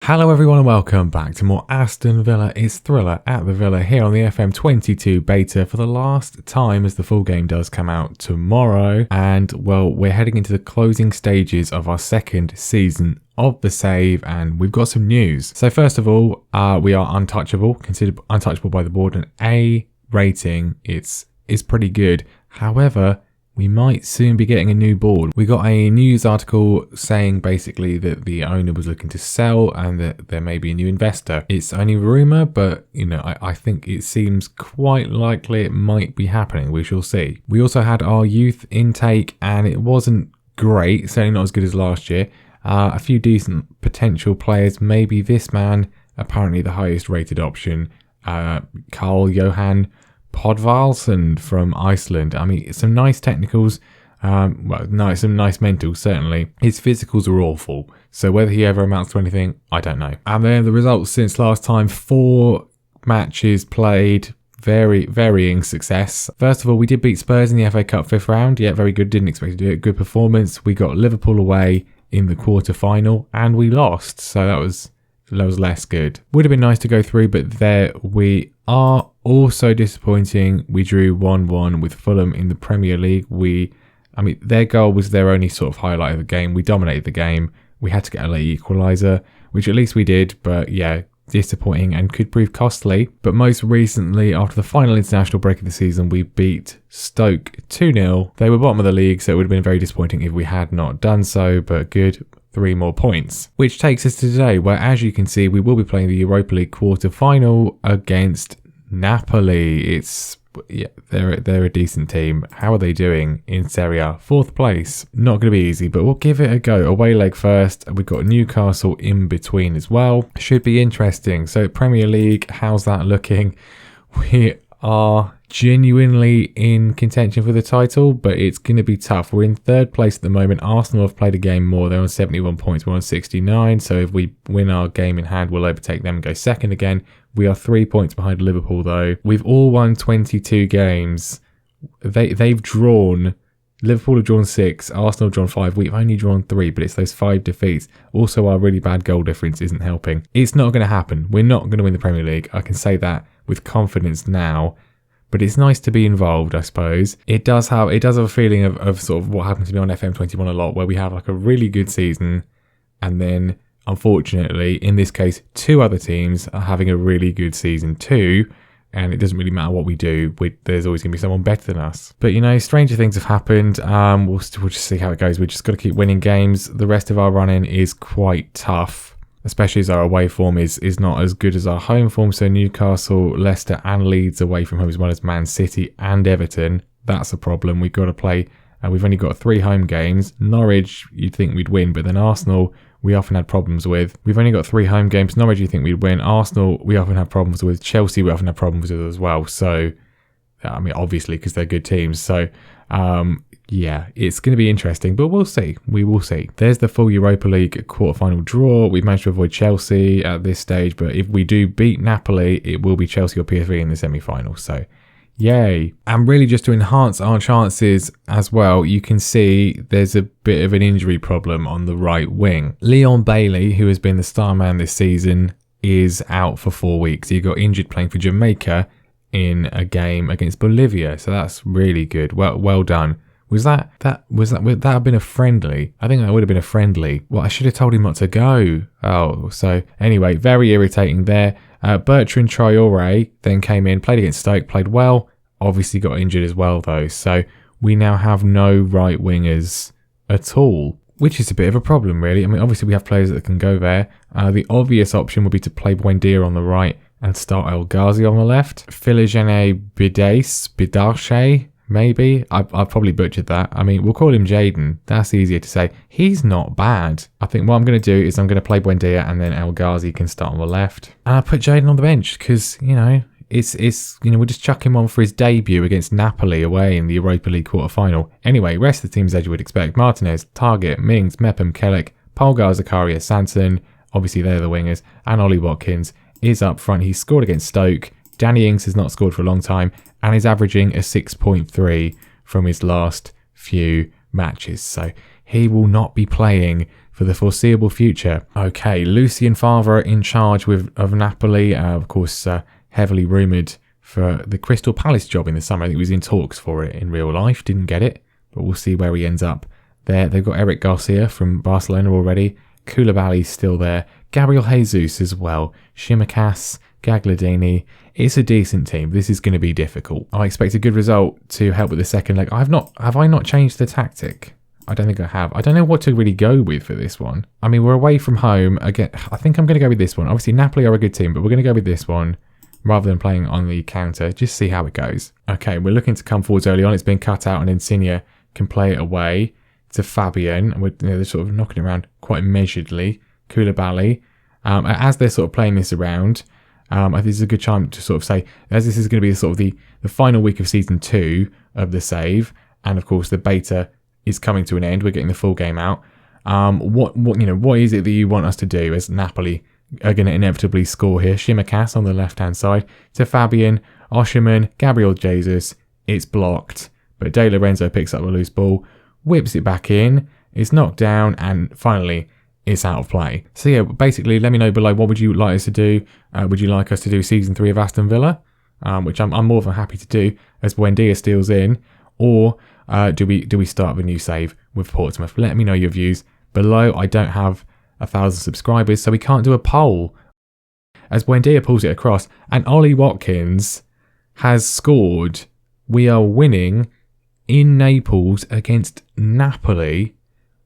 Hello everyone and welcome back to more Aston Villa is Thriller at the Villa here on the FM22 beta for the last time, as the full game does come out tomorrow. And well, we're heading into the closing stages of our second season of the save, and we've got some news. So first of all, we are untouchable, considered untouchable by the board, an A rating. It's pretty good. However, we might soon be getting a new board. We got a news article saying basically that the owner was looking to sell and that there may be a new investor. It's only a rumour, but you know, I think it seems quite likely it might be happening. We shall see. We also had our youth intake and it wasn't great, certainly not as good as last year. A few decent potential players, maybe this man, apparently the highest rated option, Carl Johan Podvalsen from Iceland. I mean, some nice technicals, some nice mentals, certainly. His physicals are awful, so whether he ever amounts to anything, I don't know. And then the results since last time: 4 matches played, very varying success. First of all, we did beat Spurs in the FA Cup 5th round. Yeah, very good, didn't expect to do it. Good performance. We got Liverpool away in the quarter-final, and we lost, so that was less good. Would have been nice to go through, but there we are. Also disappointing, we drew 1-1 with Fulham in the Premier League. Their goal was their only sort of highlight of the game. We dominated the game. We had to get a late equaliser, which at least we did, but yeah, disappointing and could prove costly. But most recently, after the final international break of the season, we beat Stoke 2-0. They were bottom of the league, so it would have been very disappointing if we had not done so, but good. 3 more points, which takes us to today, where, as you can see, we will be playing the Europa League quarter-final against Napoli. They're a decent team. How are they doing in Serie A? 4th place. Not going to be easy, but we'll give it a go. Away leg first. We've got Newcastle in between as well. Should be interesting. So Premier League, how's that looking? We are genuinely in contention for the title, but it's going to be tough. We're in 3rd place at the moment. Arsenal have played a game more. They're on 71 points. We're on 69. So if we win our game in hand, we'll overtake them and go second again. We are 3 points behind Liverpool, though. We've all won 22 games. They've drawn. Liverpool have drawn 6. Arsenal have drawn 5. We've only drawn 3, but it's those 5 defeats. Also, our really bad goal difference isn't helping. It's not going to happen. We're not going to win the Premier League. I can say that with confidence now. But it's nice to be involved, I suppose. It does have a feeling of sort of what happened to me on FM21 a lot, where we have like a really good season, and then unfortunately, in this case, 2 other teams are having a really good season too, and it doesn't really matter what we do. There's always going to be someone better than us. But you know, stranger things have happened. We'll just see how it goes. We've just got to keep winning games. The rest of our run-in is quite tough, especially as our away form is not as good as our home form. So Newcastle, Leicester and Leeds away from home, as well as Man City and Everton. That's a problem. We've got to play. We've only got 3 home games. Norwich, you'd think we'd win, but then Arsenal, we often had problems with. We've only got 3 home games. Norwich, you think we'd win. Arsenal, we often have problems with. Chelsea, we often have problems with as well. So, I mean, obviously, because they're good teams. So, yeah, it's going to be interesting, but we'll see. We will see. There's the full Europa League quarterfinal draw. We've managed to avoid Chelsea at this stage, but if we do beat Napoli, it will be Chelsea or PSV in the semi-final. So, yay. And really, just to enhance our chances as well, you can see there's a bit of an injury problem on the right wing. Leon Bailey, who has been the star man this season, is out for 4 weeks. He got injured playing for Jamaica in a game against Bolivia, so that's really good. Well done. Would that have been a friendly? I think that would have been a friendly. Well, I should have told him not to go. Oh, so anyway, very irritating there. Bertrand Traore then came in, played against Stoke, played well. Obviously got injured as well, though. So we now have no right wingers at all, which is a bit of a problem, really. I mean, obviously we have players that can go there. The obvious option would be to play Buendia on the right and start El Ghazi on the left. Philogene Bidache, maybe. I've probably butchered that. I mean, we'll call him Jaden. That's easier to say. He's not bad. I think what I'm going to do is I'm going to play Buendia and then El Ghazi can start on the left. And I'll put Jaden on the bench because, you know, we'll just chuck him on for his debut against Napoli away in the Europa League quarter-final. Anyway, rest of the team's as you would expect. Martinez, Target, Mings, Mepham, Kelleck, Polgar, Zakaria, Sanson. Obviously, they're the wingers. And Ollie Watkins is up front. He scored against Stoke. Danny Ings has not scored for a long time and is averaging a 6.3 from his last few matches. So he will not be playing for for the foreseeable future. Okay, Lucien Favre in charge of Napoli, of course, heavily rumoured for the Crystal Palace job in the summer. I think he was in talks for it in real life, didn't get it, but we'll see where he ends up there. They've got Eric Garcia from Barcelona already. Koulibaly's still there. Gabriel Jesus as well. Shimikas, Gagliardini. It's a decent team. This is going to be difficult. I expect a good result to help with the second leg. Have I not changed the tactic? I don't think I have. I don't know what to really go with for this one. I mean, we're away from home. Again, I think I'm going to go with this one. Obviously, Napoli are a good team, but we're going to go with this one rather than playing on the counter. Just see how it goes. Okay, we're looking to come forwards early on. It's been cut out and Insigne can play it away to Fabian. They're sort of knocking it around quite measuredly. Koulibaly. As they're sort of playing this around, I think this is a good time to sort of say, as this is going to be sort of the final week of season 2 of the save, and of course the beta is coming to an end. We're getting the full game out. What is it that you want us to do as Napoli are going to inevitably score here? Shimikas on the left-hand side to Fabian, Osherman, Gabriel Jesus. It's blocked, but De Lorenzo picks up the loose ball, whips it back in, it's knocked down, and finally it's out of play. So yeah, basically let me know below, what would you like us to do? Would you like us to do season 3 of Aston Villa, which I'm more than happy to do as Buendia steals in, or do we start the new save with Portsmouth? Let me know your views below. I don't have 1,000 subscribers, so we can't do a poll. As Buendia pulls it across, and Ollie Watkins has scored. We are winning in Naples against Napoli.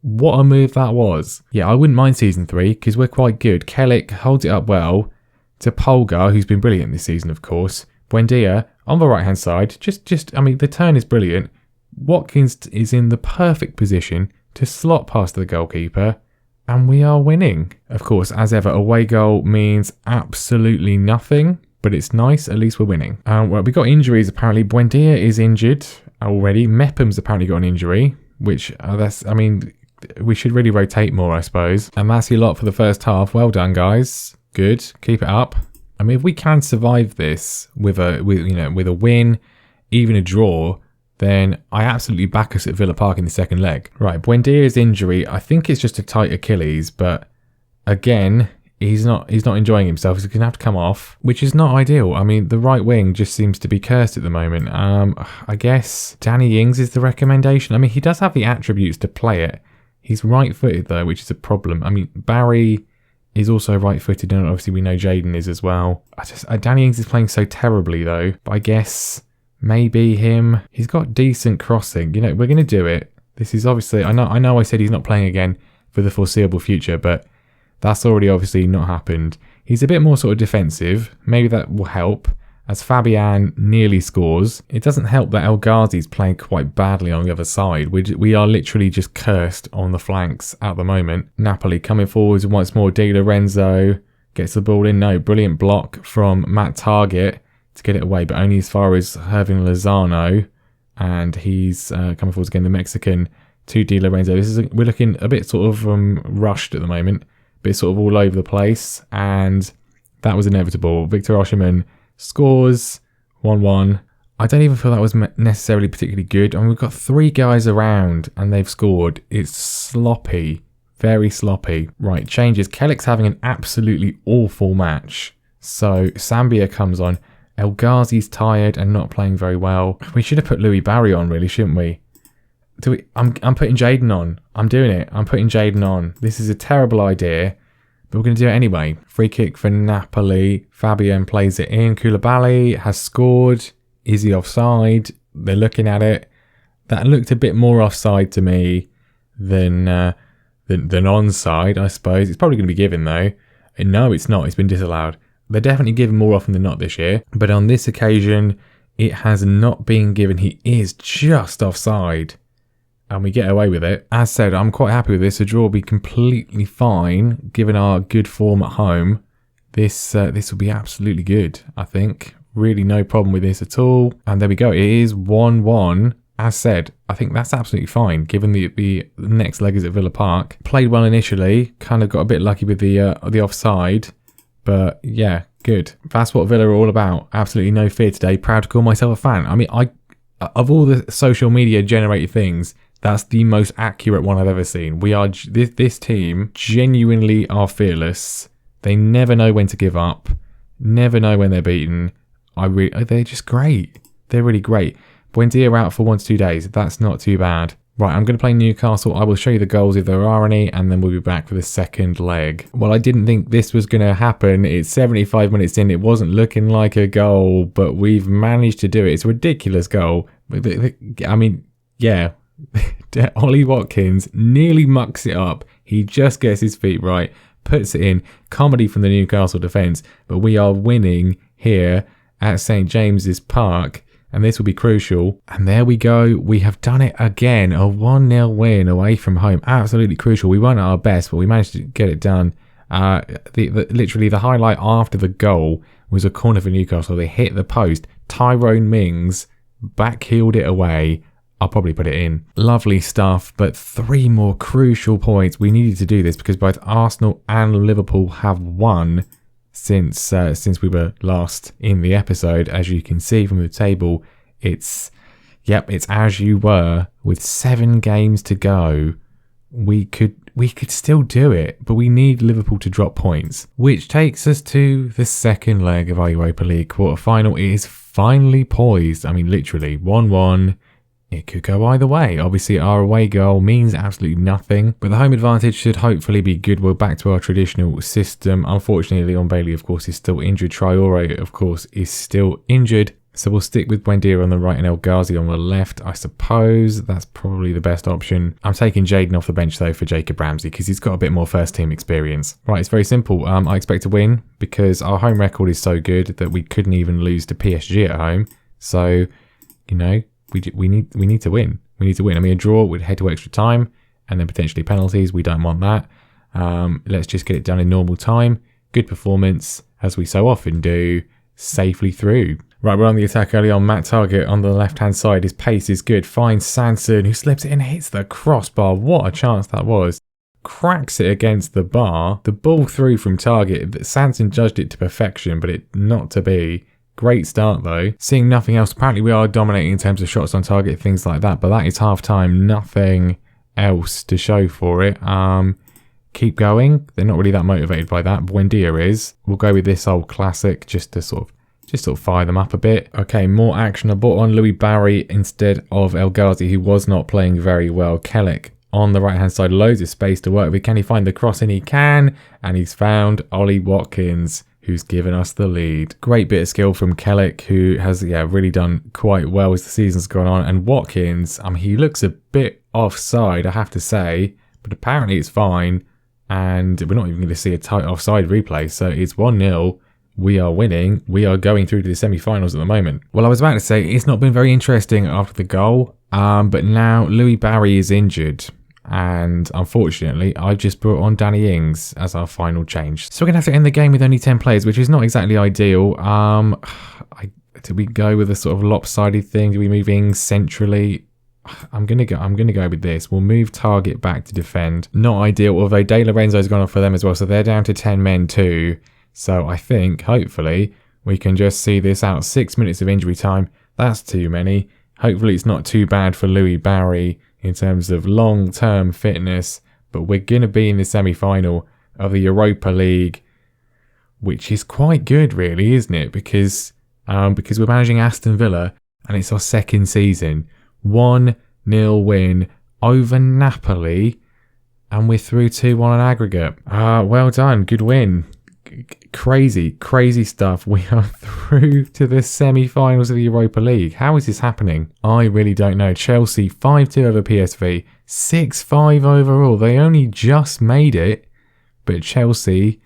What a move that was. Yeah, I wouldn't mind season 3 because we're quite good. Kellick holds it up well to Polgar, who's been brilliant this season, of course. Buendia on the right-hand side. I mean, the turn is brilliant. Watkins is in the perfect position to slot past the goalkeeper, and we are winning. Of course, as ever, away goal means absolutely nothing, but it's nice. At least we're winning. Well, we got injuries apparently. Buendia is injured already. Mepham's apparently got an injury, which we should really rotate more, I suppose. And that's your lot for the first half. Well done, guys. Good. Keep it up. I mean, if we can survive this with a win, even a draw, then I absolutely back us at Villa Park in the second leg. Right, Buendia's injury, I think it's just a tight Achilles, but again, he's not enjoying himself. He's going to have to come off, which is not ideal. I mean, the right wing just seems to be cursed at the moment. I guess Danny Ings is the recommendation. I mean, he does have the attributes to play it. He's right-footed, though, which is a problem. I mean, Barry is also right-footed, and obviously we know Jaden is as well. Danny Ings is playing so terribly, though, but I guess maybe him. He's got decent crossing. We're going to do it. This is obviously, I know I said he's not playing again for the foreseeable future, but that's already obviously not happened. He's a bit more sort of defensive. Maybe that will help. As Fabian nearly scores, it doesn't help that El Ghazi's playing quite badly on the other side. We are literally just cursed on the flanks at the moment. Napoli coming forwards once more. De Lorenzo gets the ball in. No, brilliant block from Matt Target to get it away, but only as far as Hervin Lozano. And he's coming forwards again, the Mexican, to De Lorenzo. We're looking a bit sort of rushed at the moment. A bit sort of all over the place. And that was inevitable. Victor Osherman scores 1-1. I don't even feel that was necessarily particularly good. I mean, we've got 3 guys around and they've scored. It's sloppy. Very sloppy. Right, changes. Kellick's having an absolutely awful match. So Sambia comes on. El Ghazi's tired and not playing very well. We should have put Louis Barry on, really, shouldn't we? I'm putting Jaden on. I'm doing it. I'm putting Jaden on. This is a terrible idea, but we're going to do it anyway. Free kick for Napoli. Fabian plays it in. Koulibaly has scored. Is he offside? They're looking at it. That looked a bit more offside to me than onside, I suppose. It's probably going to be given, though. And no, it's not. It's been disallowed. They're definitely given more often than not this year. But on this occasion, it has not been given. He is just offside. And we get away with it. As said, I'm quite happy with this. A draw will be completely fine, given our good form at home. This will be absolutely good, I think. Really no problem with this at all. And there we go. It is 1-1. As said, I think that's absolutely fine, given the next leg is at Villa Park. Played well initially. Kind of got a bit lucky with the offside. But yeah, good. That's what Villa are all about. Absolutely no fear today. Proud to call myself a fan. I mean, of all the social media generated things, That's the most accurate one I've ever seen. We are this team genuinely are fearless. They never know when to give up, never know when they're beaten. They're just great. They're really great. Buendia out for 1 to 2 days. That's not too bad. Right, I'm going to play Newcastle. I will show you the goals if there are any, and then we'll be back for the second leg. Well, I didn't think this was going to happen. It's 75 minutes in. It wasn't looking like a goal, but we've managed to do it. It's a ridiculous goal. I mean, yeah. Ollie Watkins nearly mucks it up. He just gets his feet right, puts it in. Comedy from the Newcastle defence, but we are winning here at St James's Park, and this will be crucial. And there we go. We have done it again. A 1-0 win away from home. Absolutely crucial. We weren't at our best, but we managed to get it done. Literally, the highlight after the goal was a corner for Newcastle. They hit the post. Tyrone Mings backheeled it away. I'll probably put it in. Lovely stuff, but 3 more crucial points. We needed to do this because both Arsenal and Liverpool have won since we were last in the episode. As you can see from the table, it's as you were. With 7 games to go, we could still do it, but we need Liverpool to drop points, which takes us to the second leg of our Europa League quarter-final. It is finally poised. I mean, literally 1-1. It could go either way. Obviously, our away goal means absolutely nothing, but the home advantage should hopefully be good. We're back to our traditional system. Unfortunately, Leon Bailey, of course, is still injured. Traore, of course, is still injured. So we'll stick with Buendia on the right and El Ghazi on the left, I suppose. That's probably the best option. I'm taking Jayden off the bench, though, for Jacob Ramsey, because he's got a bit more first-team experience. Right, it's very simple. I expect to win, because our home record is so good that we couldn't even lose to PSG at home. So, you know, we need to win. We need to win. I mean, a draw would head to extra time and then potentially penalties. We don't want that. Let's just get it done in normal time. Good performance, as we so often do, safely through. Right, we're on the attack early on. Matt Targett on the left-hand side. His pace is good. Finds Sanson, who slips it in and hits the crossbar. What a chance that was. Cracks it against the bar. The ball through from Targett. Sanson judged it to perfection, but it not to be. Great start though. Seeing nothing else. Apparently we are dominating in terms of shots on target, things like that, but that is half time. Nothing else to show for it. Keep going. They're not really that motivated by that. Buendia is. We'll go with this old classic just to sort of fire them up a bit. Okay, more action. I brought on Louis Barry instead of El Ghazi, who was not playing very well. Kelleck on the right hand side, loads of space to work with. Can he find the cross? And he can, and he's found Ollie Watkins, who's given us the lead. Great bit of skill from Kelleck, who has really done quite well as the season's gone on. And Watkins, I mean, he looks a bit offside, I have to say, but apparently it's fine. And we're not even going to see a tight offside replay. So it's 1-0. We are winning. We are going through to the semi-finals at the moment. Well, I was about to say it's not been very interesting after the goal. But now Louis Barry is injured. And unfortunately, I've just brought on Danny Ings as our final change. So we're going to have to end the game with only 10 players, which is not exactly ideal. Do we go with a sort of lopsided thing? Do we move Ings centrally? I'm gonna go with this. We'll move Targett back to defend. Not ideal, although De Lorenzo's gone off for them as well, so they're down to 10 men too. So I think, hopefully, we can just see this out. 6 minutes of injury time. That's too many. Hopefully it's not too bad for Louis Barry in terms of long-term fitness, but we're going to be in the semi-final of the Europa League, which is quite good, really, isn't it? Because we're managing Aston Villa, and it's our second season. 1-0 win over Napoli, and we're through 2-1 on aggregate. Well done, good win. Crazy stuff. We are through to the semi-finals of the Europa League. How is this happening? I really don't know. Chelsea 5-2 over PSV, 6-5 overall. They only just made it, but Chelsea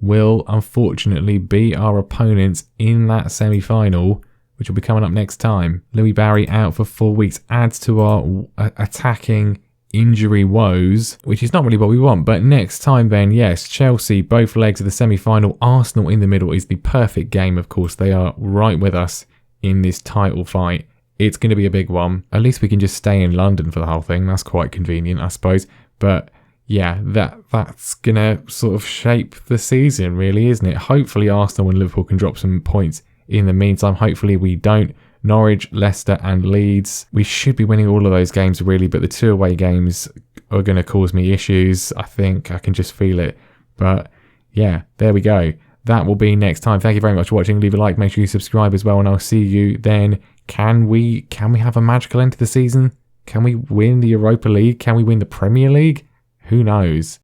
will unfortunately beat our opponents in that semi-final, which will be coming up next time. Louis Barry out for 4 weeks adds to our attacking injury woes, which is not really what we want. But next time then, yes, Chelsea, both legs of the semi-final. Arsenal in the middle is the perfect game, of course. They are right with us in this title fight. It's going to be a big one. At least we can just stay in London for the whole thing. That's quite convenient, I suppose. But yeah, that's going to sort of shape the season, really, isn't it? Hopefully Arsenal and Liverpool can drop some points in the meantime. Hopefully we don't Norwich, Leicester and Leeds. We should be winning all of those games really, but the 2 away games are going to cause me issues. I think I can just feel it. But yeah, there we go. That will be next time. Thank you very much for watching. Leave a like, make sure you subscribe as well, and I'll see you then. Can we have a magical end to the season? Can we win the Europa League? Can we win the Premier League? Who knows?